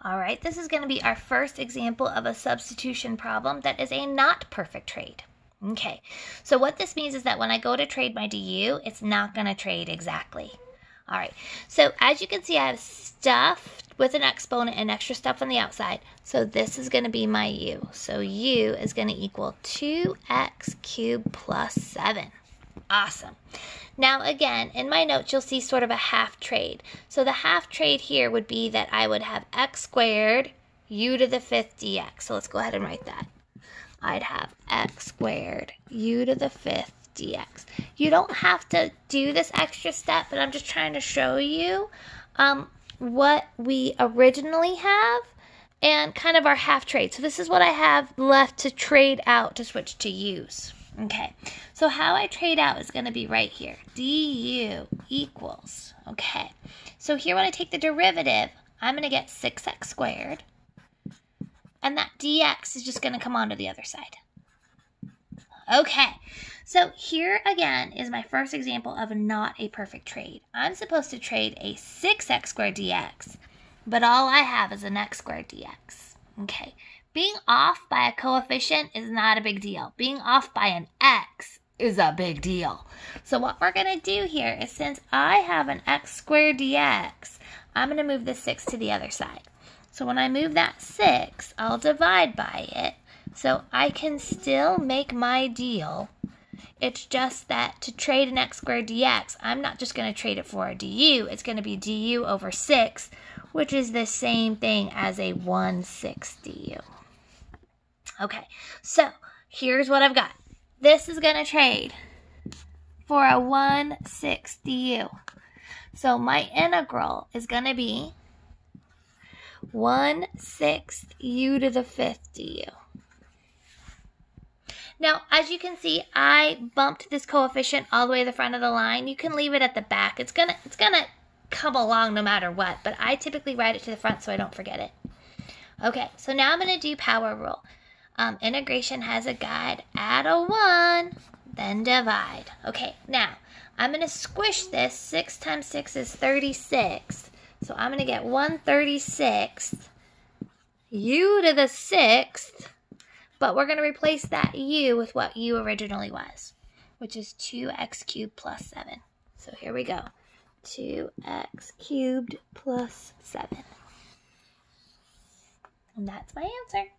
All right, this is going to be our first example of a substitution problem that is a not perfect trade. Okay, so what this means is that when I go to trade my du, it's not going to trade exactly. All right, so as you can see, I have stuff with an exponent and extra stuff on the outside. So this is going to be my u. So u is going to equal 2x cubed plus 7. Awesome. Now again, in my notes, you'll see sort of a half trade. So the half trade here would be that I would have x squared u to the 5th dx. So let's go ahead and write that. I'd have x squared u to the 5th dx. You don't have to do this extra step, but I'm just trying to show you what we originally have and kind of our half trade. So this is what I have left to trade out to switch to u's. Okay, so how I trade out is going to be right here. du equals, okay. So here when I take the derivative, I'm going to get 6x squared. And that dx is just going to come onto the other side. Okay, so here again is my first example of not a perfect trade. I'm supposed to trade a 6x squared dx, but all I have is an x squared dx. Okay. Being off by a coefficient is not a big deal. Being off by an x is a big deal. So what we're going to do here is, since I have an x squared dx, I'm going to move the 6 to the other side. So when I move that 6, I'll divide by it. So I can still make my deal. It's just that to trade an x squared dx, I'm not just going to trade it for a du. It's going to be du over 6, which is the same thing as a 1/6 du. Okay, so here's what I've got. This is going to trade for a 1/6 du. So my integral is going to be 1/6 u to the 5th du. Now, as you can see, I bumped this coefficient all the way to the front of the line. You can leave it at the back. It's gonna come along no matter what, but I typically write it to the front so I don't forget it. Okay, so now I'm going to do power rule. Integration has a guide. Add a 1, then divide. Okay, now I'm going to squish this. 6 times 6 is 36. So I'm going to get 1/36 u to the 6th, but we're going to replace that u with what u originally was, which is 2x cubed plus 7. So here we go. 2x cubed plus 7. And that's my answer.